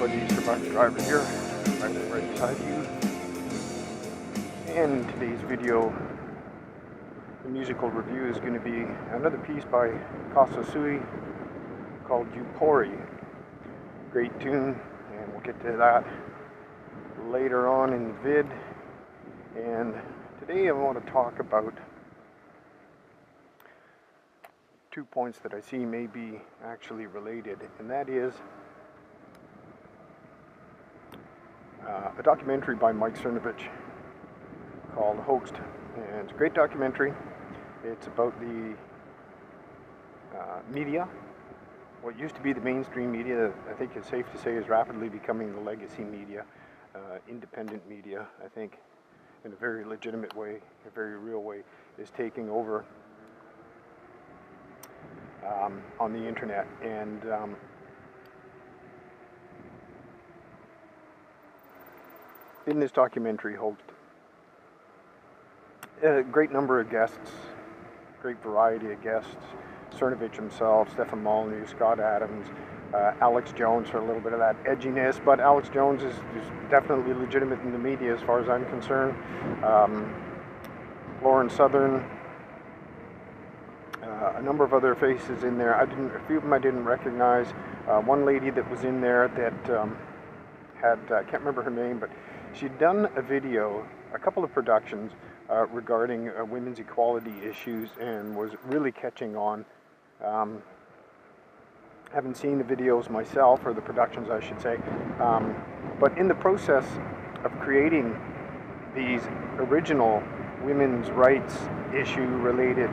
everybody, Survivor Driver here, right beside you. And today's video, the musical review is going to be another piece by Sui called Euporie. Great tune, and we'll get to that later on in the vid. And today I want to talk about 2 points that I see may be actually related, and that is a documentary by Mike Cernovich called Hoaxed, and it's a great documentary. It's about the media, what used to be the mainstream media. I think it's safe to say is rapidly becoming the legacy media, independent media. I think in a very legitimate way, a very real way, is taking over on the internet. And in this documentary, Hoaxed, a great number of guests, great variety of guests. Cernovich himself, Stefan Molyneux, Scott Adams, Alex Jones for a little bit of that edginess, but Alex Jones is definitely legitimate in the media as far as I'm concerned. Lauren Southern, a number of other faces in there. A few of them I didn't recognize. One lady that was in there that had, I can't remember her name, but she'd done a video, a couple of productions regarding women's equality issues, and was really catching on. Haven't seen the videos myself, or the productions I should say, but in the process of creating these original women's rights issue related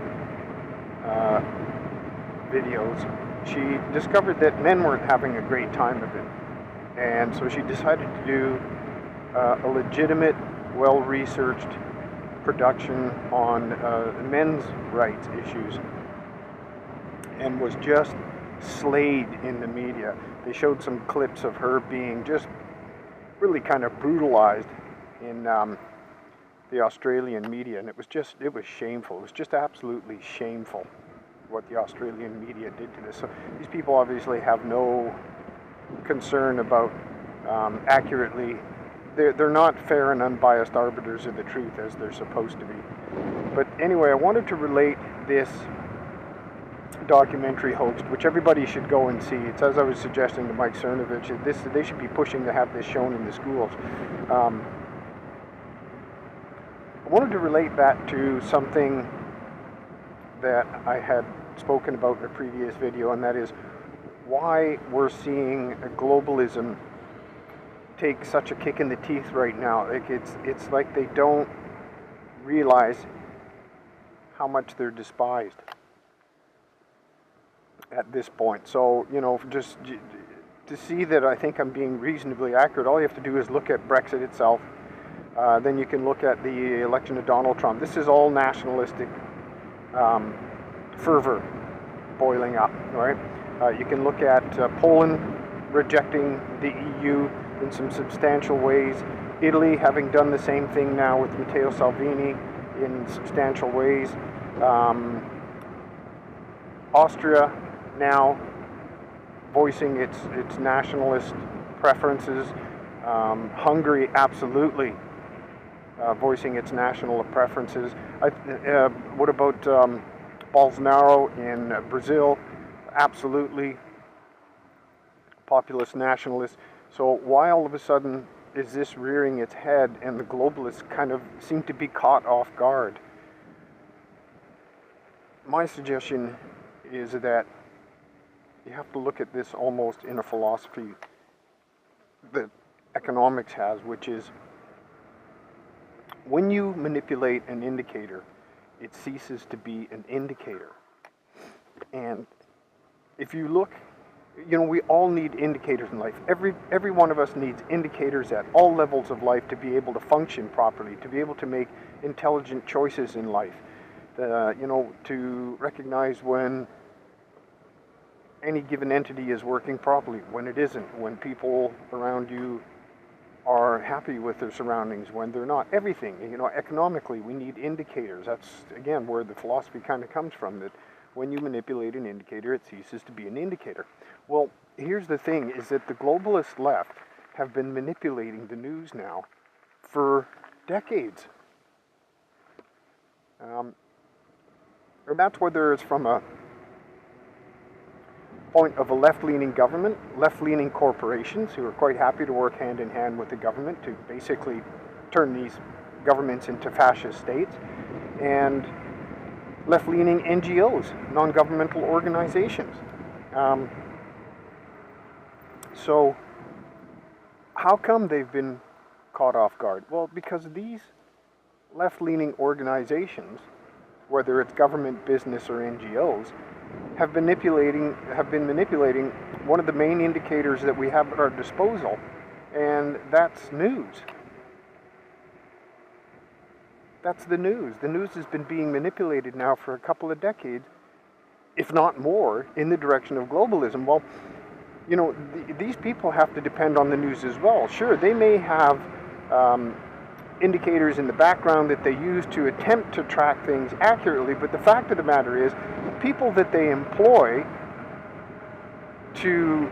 videos, she discovered that men weren't having a great time of it, and so she decided to do a legitimate, well-researched production on men's rights issues, and was just slayed in the media. They showed some clips of her being just really kind of brutalized in the Australian media, and it was shameful. It was just absolutely shameful what the Australian media did to this. So these people obviously have no concern about accurately. They're not fair and unbiased arbiters of the truth as they're supposed to be. But anyway, I wanted to relate this documentary, Hoaxed, which everybody should go and see. It's as I was suggesting to Mike Cernovich, they should be pushing to have this shown in the schools. I wanted to relate that to something that I had spoken about in a previous video, and that is why we're seeing a globalism take such a kick in the teeth right now. Like it's like they don't realize how much they're despised at this point. So, you know, just to see that I think I'm being reasonably accurate, all you have to do is look at Brexit itself. Then you can look at the election of Donald Trump. This is all nationalistic fervor boiling up, right? You can look at Poland rejecting the EU in some substantial ways. Italy having done the same thing now with Matteo Salvini in substantial ways. Austria now voicing its nationalist preferences. Hungary absolutely voicing its national preferences. What about Bolsonaro in Brazil? Absolutely populist nationalist. So why all of a sudden is this rearing its head, and the globalists kind of seem to be caught off guard? My suggestion is that you have to look at this almost in a philosophy that economics has, which is when you manipulate an indicator, it ceases to be an indicator. And if you look, you know, we all need indicators in life. Every one of us needs indicators at all levels of life to be able to function properly, to be able to make intelligent choices in life, you know, to recognize when any given entity is working properly, when it isn't, when people around you are happy with their surroundings, when they're not. Everything, you know, economically, we need indicators. That's, again, where the philosophy kind of comes from, that when you manipulate an indicator, it ceases to be an indicator. Well, here's the thing, is that the globalist left have been manipulating the news now for decades. And that's whether it's from a point of a left-leaning government, left-leaning corporations who are quite happy to work hand in hand with the government to basically turn these governments into fascist states, and left-leaning NGOs, non-governmental organizations. So how come they've been caught off guard? Well, because these left-leaning organizations, whether it's government, business, or NGOs, have been manipulating one of the main indicators that we have at our disposal, and that's news. That's the news. The news has been being manipulated now for a couple of decades, if not more, in the direction of globalism. Well, you know, these people have to depend on the news as well. Sure, they may have indicators in the background that they use to attempt to track things accurately, but the fact of the matter is, people that they employ to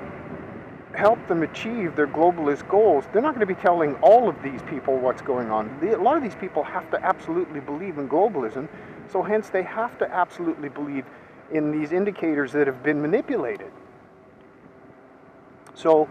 help them achieve their globalist goals, they're not going to be telling all of these people what's going on. A lot of these people have to absolutely believe in globalism, so hence they have to absolutely believe in these indicators that have been manipulated. So,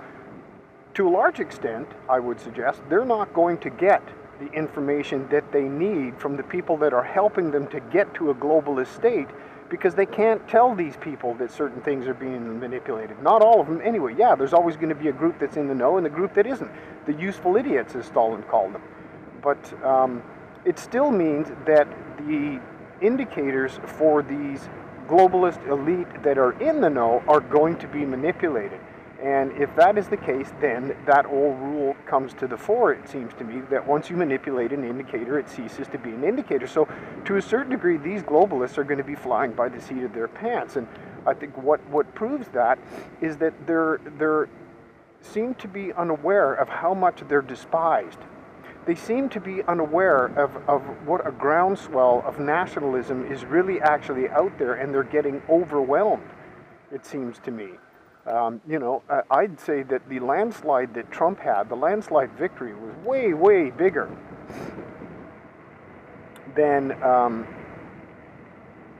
to a large extent, I would suggest, they're not going to get the information that they need from the people that are helping them to get to a globalist state, because they can't tell these people that certain things are being manipulated. Not all of them anyway. Yeah, there's always going to be a group that's in the know and a group that isn't. The useful idiots, as Stalin called them. But it still means that the indicators for these globalist elite that are in the know are going to be manipulated. And if that is the case, then that old rule comes to the fore, it seems to me, that once you manipulate an indicator, it ceases to be an indicator. So to a certain degree, these globalists are going to be flying by the seat of their pants. And I think what proves that is that they're seem to be unaware of how much they're despised. They seem to be unaware of what a groundswell of nationalism is really actually out there, and they're getting overwhelmed, it seems to me. You know, I'd say that the landslide that Trump had, the landslide victory, was way, way bigger than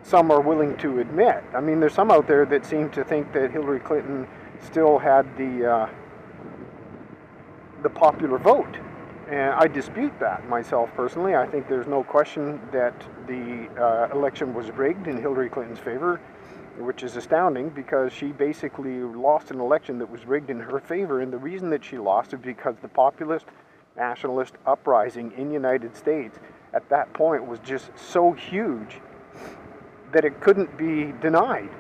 some are willing to admit. I mean, there's some out there that seem to think that Hillary Clinton still had the popular vote. And I dispute that myself personally. I think there's no question that the election was rigged in Hillary Clinton's favor, which is astounding because she basically lost an election that was rigged in her favor. And the reason that she lost is because the populist, nationalist uprising in the United States at that point was just so huge that it couldn't be denied.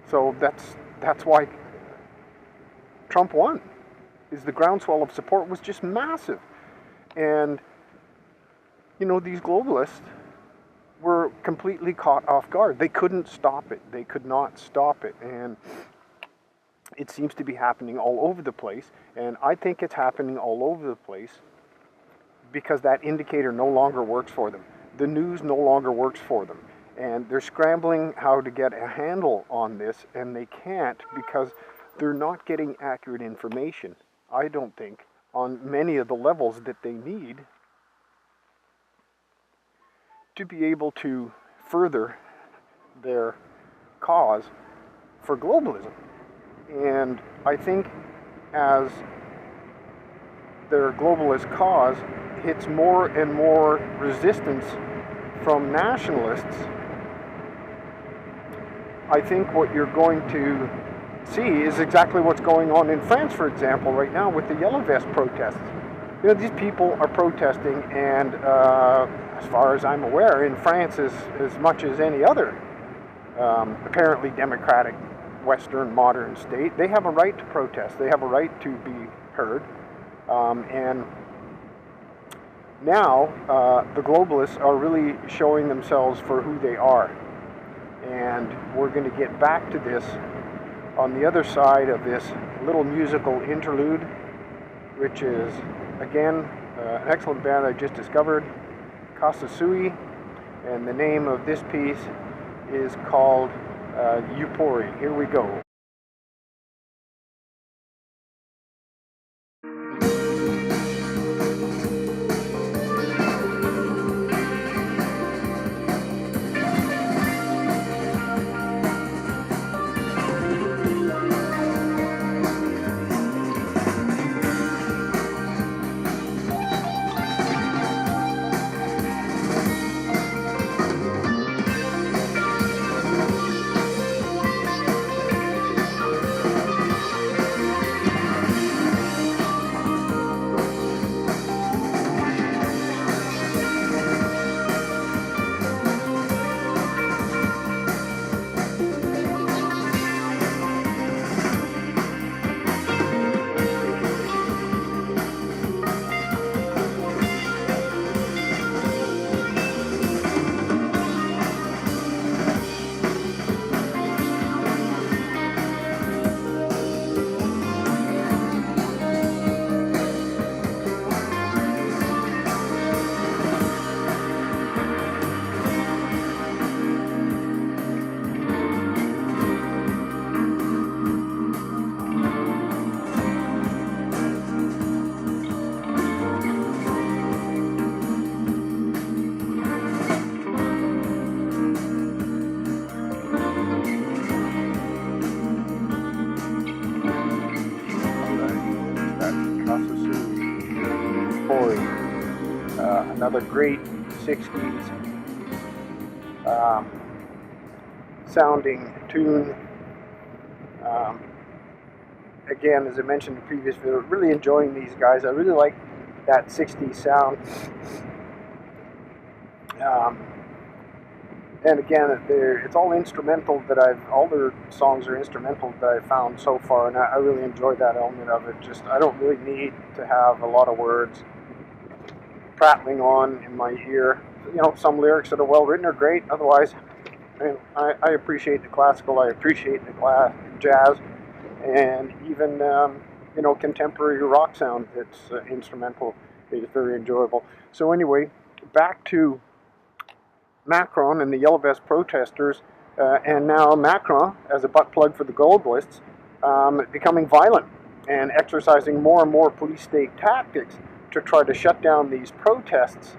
So that's why Trump won. Is the groundswell of support was just massive. And, you know, these globalists were completely caught off guard. They couldn't stop it. They could not stop it. And it seems to be happening all over the place. And I think it's happening all over the place because that indicator no longer works for them. The news no longer works for them. And they're scrambling how to get a handle on this, and they can't because they're not getting accurate information, I don't think, on many of the levels that they need to be able to further their cause for globalism. And I think as their globalist cause hits more and more resistance from nationalists, I think what you're going to see is exactly what's going on in France, for example, right now with the Yellow Vest protests. You know, these people are protesting, and as far as I'm aware, in France as much as any other apparently democratic Western modern state, they have a right to protest. They have a right to be heard. And now the globalists are really showing themselves for who they are. And we're going to get back to this on the other side of this little musical interlude, which is, again, an excellent band I just discovered, Casa Sui, and the name of this piece is called Euporie. Here we go. another great 60s sounding tune. Again, as I mentioned in the previous video, really enjoying these guys. I really like that 60s sound. And again, it's all instrumental all their songs are instrumental that I've found so far, and I really enjoy that element of it. Just, I don't really need to have a lot of words prattling on in my ear. You know, some lyrics that are well written are great. Otherwise, I appreciate the classical, I appreciate the jazz, and even you know, contemporary rock sound that's instrumental is very enjoyable. So anyway, back to Macron and the Yellow Vest protesters, and now Macron, as a butt plug for the globalists, becoming violent and exercising more and more police state tactics to try to shut down these protests,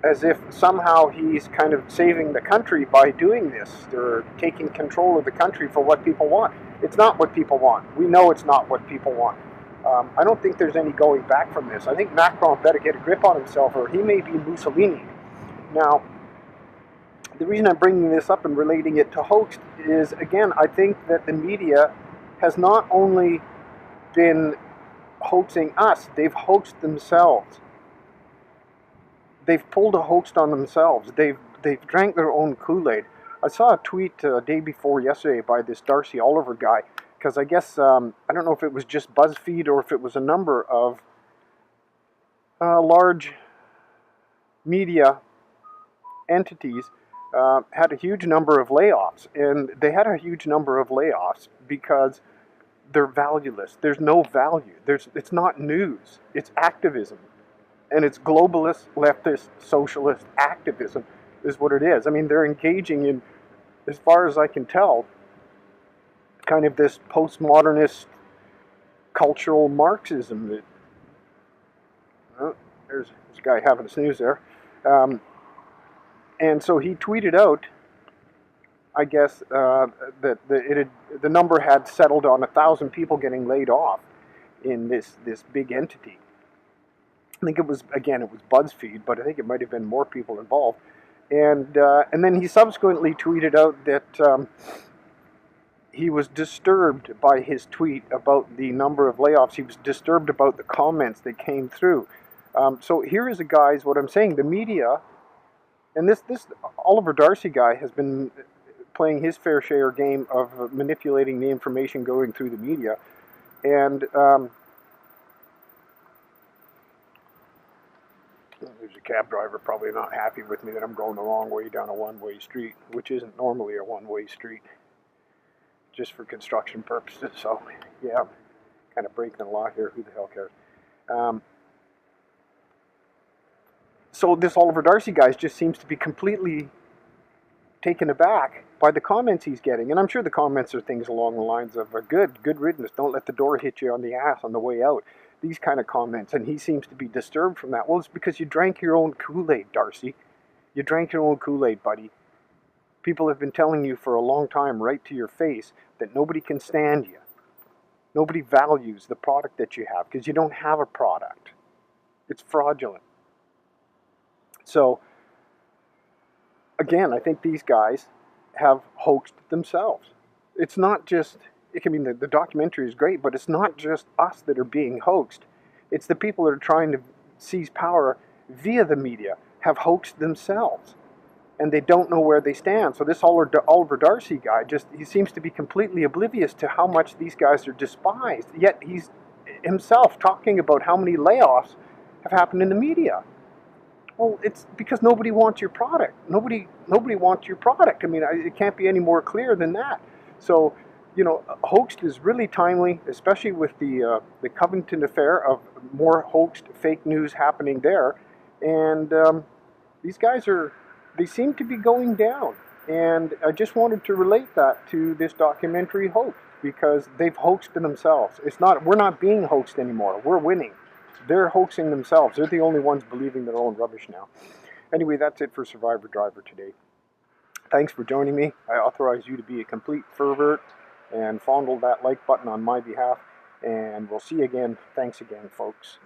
as if somehow he's kind of saving the country by doing this. They're taking control of the country for what people want. It's not what people want. We know it's not what people want. I don't think there's any going back from this. I think Macron better get a grip on himself, or he may be Mussolini. Now, the reason I'm bringing this up and relating it to hoax is, again, I think that the media has not only been hoaxing us, they've hoaxed themselves. They've pulled a hoax on themselves. They've drank their own Kool-Aid. I saw a tweet day before yesterday by this Darcy Oliver guy, because I guess, I don't know if it was just BuzzFeed or if it was a number of large media entities had a huge number of layoffs. And they had a huge number of layoffs because they're valueless. There's no value. It's not news. It's activism. And it's globalist, leftist, socialist activism is what it is. I mean, they're engaging in, as far as I can tell, kind of this postmodernist cultural Marxism. That, there's this guy having a snooze there. And so he tweeted out, I guess, that the number had settled on 1,000 people getting laid off in this big entity. I think it was BuzzFeed, but I think it might have been more people involved. And then he subsequently tweeted out that he was disturbed by his tweet about the number of layoffs. He was disturbed about the comments that came through. So here is what I'm saying, the media, and this Oliver Darcy guy has been playing his fair share game of manipulating the information going through the media. And there's a cab driver probably not happy with me that I'm going the wrong way down a one-way street, which isn't normally a one-way street, just for construction purposes. So, yeah, I'm kind of breaking the law here. Who the hell cares? So this Oliver Darcy guy just seems to be completely taken aback by the comments he's getting. And I'm sure the comments are things along the lines of, good riddance, don't let the door hit you on the ass on the way out. These kind of comments, and he seems to be disturbed from that. Well, it's because you drank your own Kool-Aid, Darcy. You drank your own Kool-Aid, buddy. People have been telling you for a long time, right to your face, that nobody can stand you. Nobody values the product that you have, because you don't have a product. It's fraudulent. So, again, I think these guys have hoaxed themselves. It's not just... I mean, the documentary is great, but it's not just us that are being hoaxed. It's the people that are trying to seize power via the media have hoaxed themselves, and they don't know where they stand. So this Oliver Darcy guy, he seems to be completely oblivious to how much these guys are despised, yet he's himself talking about how many layoffs have happened in the media. Well, it's because nobody wants your product. Nobody wants your product. I mean, it can't be any more clear than that. So, you know, hoaxed is really timely, especially with the Covington affair of more hoaxed fake news happening there. And these guys they seem to be going down. And I just wanted to relate that to this documentary hoax, because they've hoaxed themselves. We're not being hoaxed anymore. We're winning. They're hoaxing themselves. They're the only ones believing their own rubbish now. Anyway, that's it for Survivor Driver today. Thanks for joining me. I authorize you to be a complete pervert and fondle that like button on my behalf. And we'll see you again. Thanks again, folks.